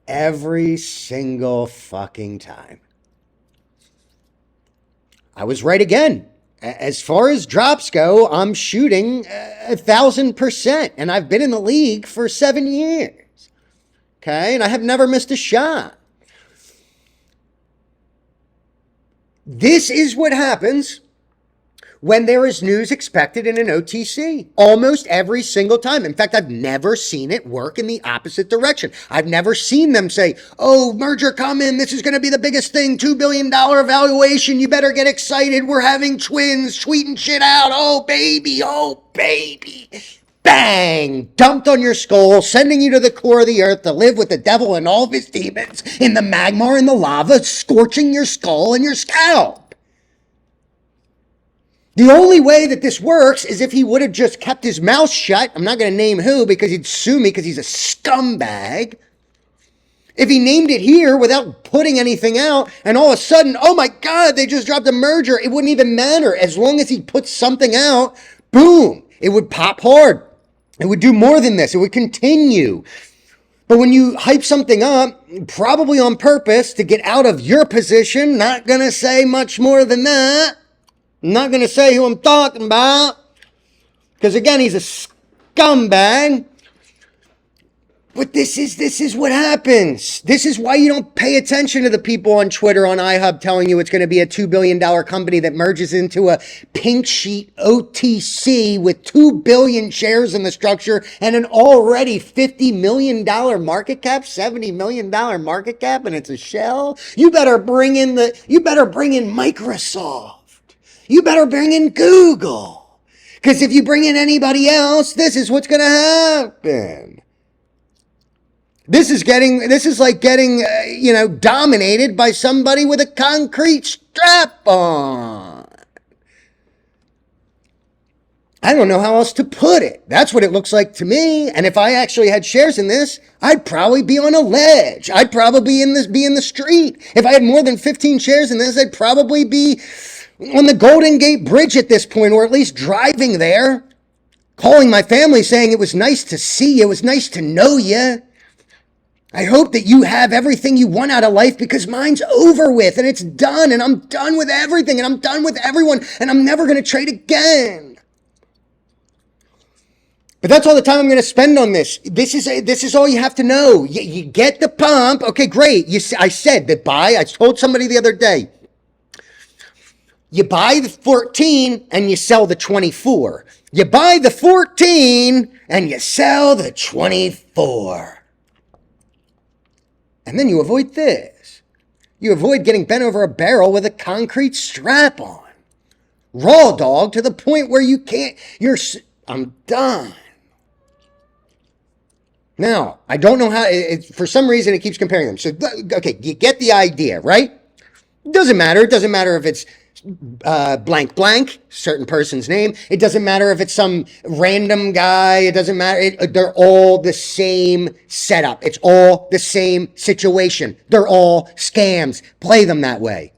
every single fucking time. I was right again. As far as drops go, I'm shooting 1,000%, and I've been in the league for 7 years. Okay, and I have never missed a shot. This is what happens when there is news expected in an OTC. Almost every single time. In fact, I've never seen it work in the opposite direction. I've never seen them say, oh, merger coming. This is going to be the biggest thing. $2 billion valuation. You better get excited. We're having twins tweeting shit out. Oh, baby. Oh, baby. Bang! Dumped on your skull, sending you to the core of the earth to live with the devil and all of his demons in the magma and the lava, scorching your skull and your scalp. The only way that this works is if he would have just kept his mouth shut. I'm not going to name who because he'd sue me because he's a scumbag. If he named it here without putting anything out and all of a sudden, oh my God, they just dropped a merger, it wouldn't even matter. As long as he puts something out, boom, it would pop hard. It would do more than this. It would continue. But when you hype something up, probably on purpose to get out of your position, not going to say much more than that. I'm not going to say who I'm talking about, because again, he's a scumbag. But this is what happens. This is why you don't pay attention to the people on Twitter, on iHub, telling you it's going to be a $2 billion company that merges into a pink sheet OTC with 2 billion shares in the structure and an already $50 million market cap, $70 million market cap, and it's a shell. You better bring in Microsoft. You better bring in Google. Because if you bring in anybody else, this is what's going to happen. This is like getting, dominated by somebody with a concrete strap on. I don't know how else to put it. That's what it looks like to me. And if I actually had shares in this, I'd probably be on a ledge. I'd probably be in the street. If I had more than 15 shares in this, I'd probably be on the Golden Gate Bridge at this point, or at least driving there, calling my family saying it was nice to see you. It was nice to know you. I hope that you have everything you want out of life because mine's over with and it's done and I'm done with everything and I'm done with everyone and I'm never going to trade again. But that's all the time I'm going to spend on this. This is all you have to know. You get the pump. Okay, great. I said that I told somebody the other day, you buy the 14 and you sell the 24. You buy the 14 and you sell the 24. And then you avoid this. You avoid getting bent over a barrel with a concrete strap on. Raw dog to the point where you can't, I'm done. Now, I don't know how, for some reason it keeps comparing them. So, okay, you get the idea, right? Doesn't matter. It doesn't matter if it's blank blank, certain person's name. It doesn't matter if it's some random guy. It doesn't matter. They're all the same setup. It's all the same situation. They're all scams. Play them that way.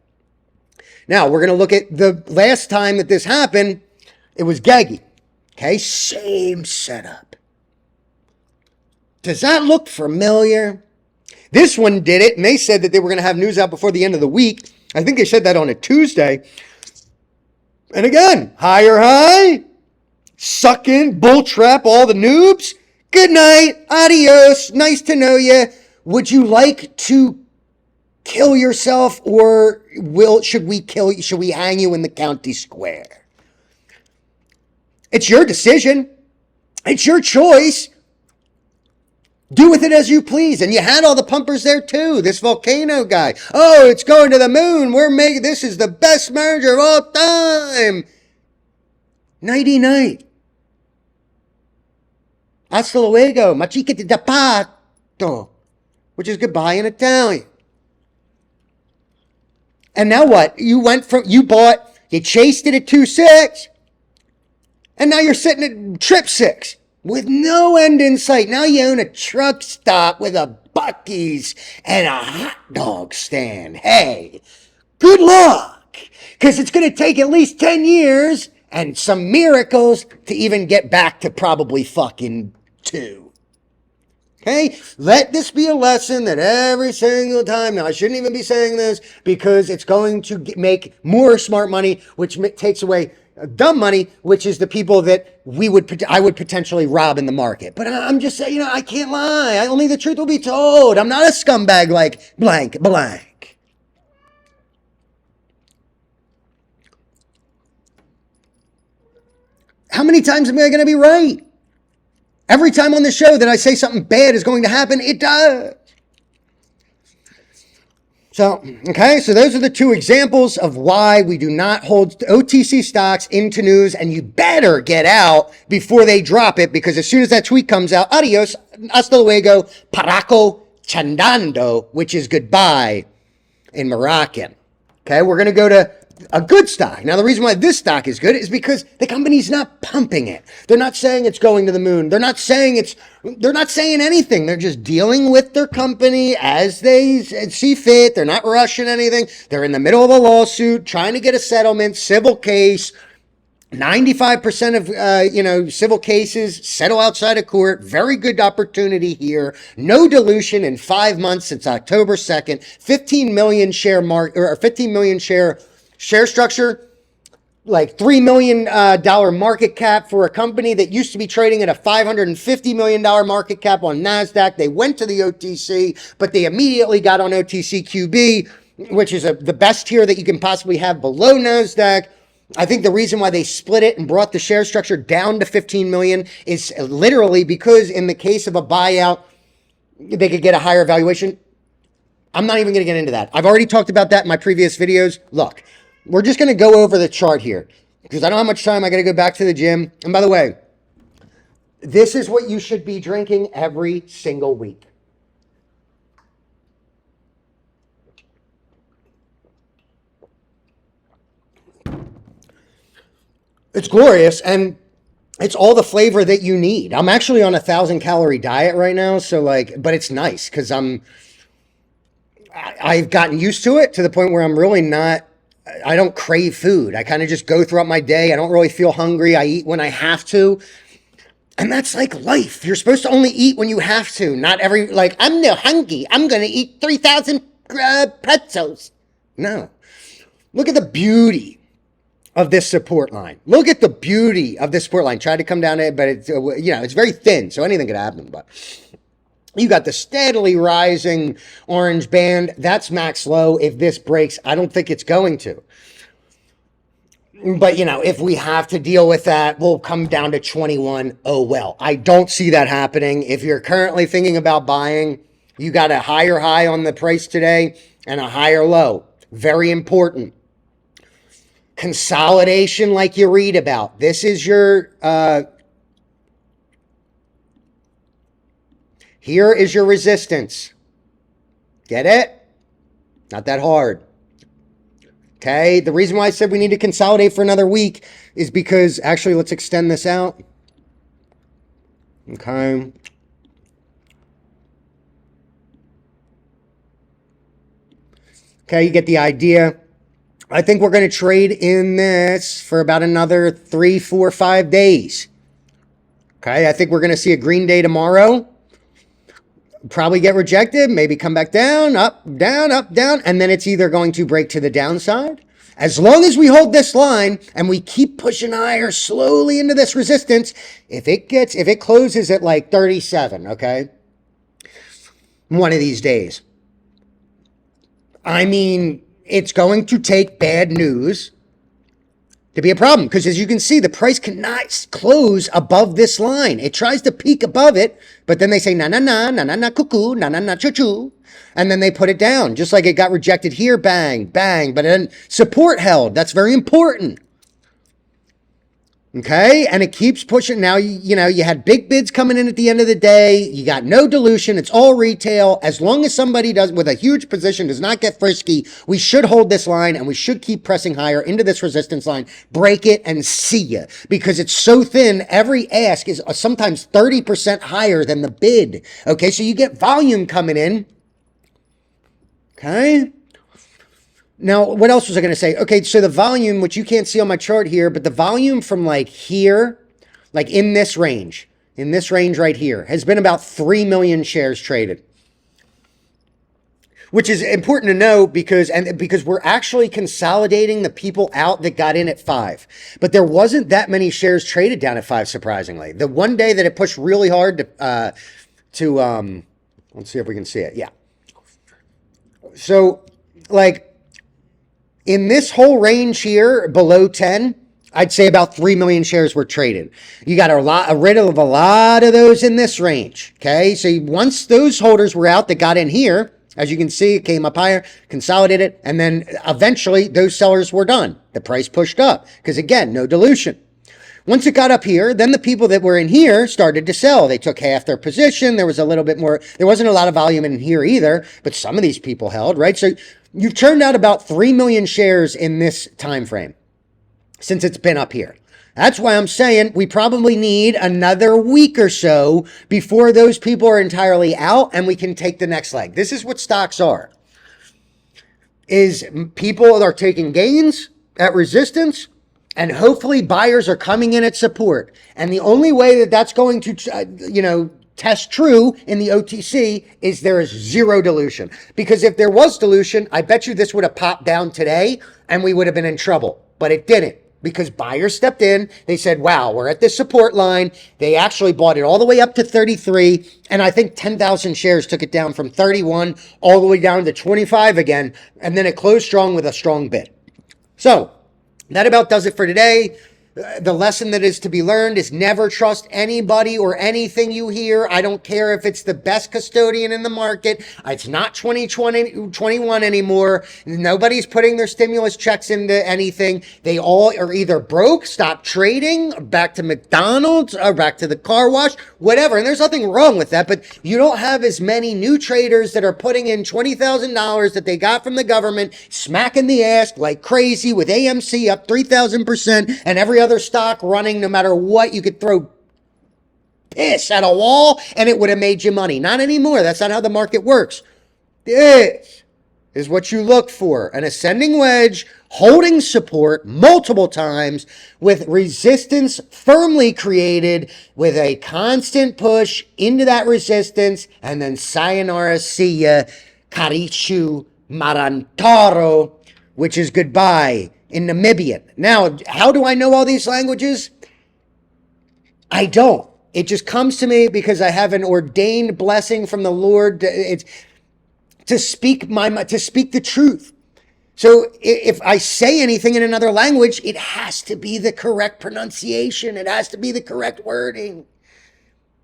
Now, we're going to look at the last time that this happened. It was Geggy. Okay, same setup. Does that look familiar? This one did it, and they said that they were going to have news out before the end of the week. I think they said that on a Tuesday. And again, higher high, suck in, bull trap all the noobs. Good night, adios, nice to know you. Would you like to kill yourself or should we hang you in the county square? It's your decision. It's your choice. Do with it as you please. And you had all the pumpers there too. This volcano guy. Oh, it's going to the moon. This is the best merger of all time. Nighty night. Hasta luego. Ma chica di pato. Which is goodbye in Italian. And now what? You chased it at 2.6. And now you're sitting at trip 6. With no end in sight. Now you own a truck stop with a Buc-ee's and a hot dog stand. Hey, good luck. Because it's going to take at least 10 years and some miracles to even get back to probably fucking 2. Okay, let this be a lesson that every single time, now I shouldn't even be saying this because it's going to make more smart money, which takes away dumb money, which is the people that I would potentially rob in the market. But I'm just saying, I can't lie. Only the truth will be told. I'm not a scumbag like blank blank. How many times am I going to be right? Every time on the show that I say something bad is going to happen, it does. So, okay, so those are the two examples of why we do not hold OTC stocks into news, and you better get out before they drop it, because as soon as that tweet comes out, adios, hasta luego, paraco chandando, which is goodbye in Moroccan. Okay, we're going to go to a good stock. Now, the reason why this stock is good is because the company's not pumping it. They're not saying it's going to the moon. They're not saying anything. They're just dealing with their company as they see fit. They're not rushing anything. They're in the middle of a lawsuit, trying to get a settlement, civil case. 95% of, civil cases settle outside of court. Very good opportunity here. No dilution in 5 months since October 2nd. 15 million share share structure, like $3 million market cap for a company that used to be trading at a $550 million market cap on NASDAQ. They went to the OTC, but they immediately got on OTCQB, which is the best tier that you can possibly have below NASDAQ. I think the reason why they split it and brought the share structure down to 15 million is literally because in the case of a buyout, they could get a higher valuation. I'm not even going to get into that. I've already talked about that in my previous videos. Look, we're just going to go over the chart here because I don't have much time. I got to go back to the gym. And by the way, this is what you should be drinking every single week. It's glorious, and it's all the flavor that you need. I'm actually on a 1,000-calorie diet right now, so but it's nice because I've gotten used to it to the point where I'm really not. I don't crave food. I kind of just go throughout my day. I don't really feel hungry. I eat when I have to, and that's like life. You're supposed to only eat when you have to. Not I'm no hungry. I'm gonna eat 3,000 pretzels. No, look at the beauty of this support line. Look at the beauty of this support line. Tried to come down it, but it's it's very thin, so anything could happen. But you got the steadily rising orange band. That's max low. If this breaks, I don't think it's going to. But if we have to deal with that, we'll come down to 21. Oh well. I don't see that happening. If you're currently thinking about buying, you got a higher high on the price today and a higher low. Very important. Consolidation like you read about. This is your, here is your resistance. Get it? Not that hard. Okay, the reason why I said we need to consolidate for another week is because, actually, let's extend this out. Okay. Okay, you get the idea. I think we're going to trade in this for about another 3, 4, 5 days. Okay, I think we're going to see a green day tomorrow. Probably get rejected, maybe come back down, up, down, and then it's either going to break to the downside. As long as we hold this line and we keep pushing higher slowly into this resistance, if it closes at like 37, okay, one of these days, I mean, it's going to take bad news to be a problem, because as you can see, the price cannot close above this line. It tries to peak above it, but then they say na na na na na na cuckoo na na na choo choo, and then they put it down, just like it got rejected here, bang bang, but then support held. That's very important. Okay, and it keeps pushing. Now, you had big bids coming in at the end of the day. You got no dilution. It's all retail. As long as somebody with a huge position does not get frisky, we should hold this line and we should keep pressing higher into this resistance line. Break it and see ya. Because it's so thin, every ask is sometimes 30% higher than the bid. Okay, so you get volume coming in. Okay. Now, what else was I going to say? Okay, so the volume, which you can't see on my chart here, but the volume from like here, like in this range, in this range right here has been about 3 million shares traded, which is important to know because we're actually consolidating the people out that got in at 5. But there wasn't that many shares traded down at 5, surprisingly. The one day that it pushed really hard to let's see if we can see it. Yeah. So, like, in this whole range here below 10, I'd say about 3 million shares were traded. You got rid of a lot of those in this range. Okay. So once those holders were out that got in here, as you can see, it came up higher, consolidated, and then eventually those sellers were done. The price pushed up because, again, no dilution. Once it got up here, then the people that were in here started to sell. They took half their position. There was a little bit more. There wasn't a lot of volume in here either, but some of these people held, right? So you've turned out about 3 million shares in this time frame since it's been up here. That's why I'm saying we probably need another week or so before those people are entirely out and we can take the next leg. This is what stocks are. Is people are taking gains at resistance and hopefully buyers are coming in at support. And the only way that that's going to, test true in the OTC is there is zero dilution. Because if there was dilution, I bet you this would have popped down today and we would have been in trouble. But it didn't. Because buyers stepped in, they said, wow, we're at this support line. They actually bought it all the way up to 33. And I think 10,000 shares took it down from 31 all the way down to 25 again. And then it closed strong with a strong bid. So that about does it for today. The lesson that is to be learned is never trust anybody or anything you hear. I don't care if it's the best custodian in the market. It's not 2021 anymore. Nobody's putting their stimulus checks into anything. They all are either broke, stop trading, back to McDonald's, or back to the car wash, whatever. And there's nothing wrong with that, but you don't have as many new traders that are putting in $20,000 that they got from the government, smacking the ass like crazy with AMC up 3,000% and every other stock running. No matter what, you could throw piss at a wall and it would have made you money. Not anymore. That's not how the market works. This is what you look for: an ascending wedge holding support multiple times with resistance firmly created with a constant push into that resistance, and then sayonara, see ya, karichu marantaro, which is goodbye in Namibian. Now, how do I know all these languages? I don't. It just comes to me because I have an ordained blessing from the Lord. It's to speak the truth. So if I say anything in another language, it has to be the correct pronunciation. It has to be the correct wording.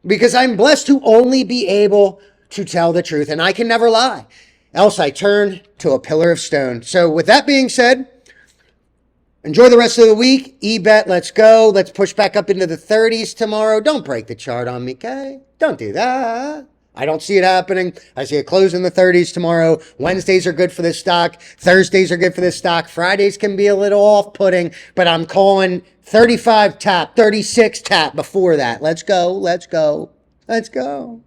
Because I'm blessed to only be able to tell the truth, and I can never lie. Else I turn to a pillar of stone. So with that being said, enjoy the rest of the week. eBet, let's go. Let's push back up into the 30s tomorrow. Don't break the chart on me, okay? Don't do that. I don't see it happening. I see it close in the 30s tomorrow. Wednesdays are good for this stock. Thursdays are good for this stock. Fridays can be a little off-putting, but I'm calling 35 tap, 36 tap before that. Let's go. Let's go. Let's go.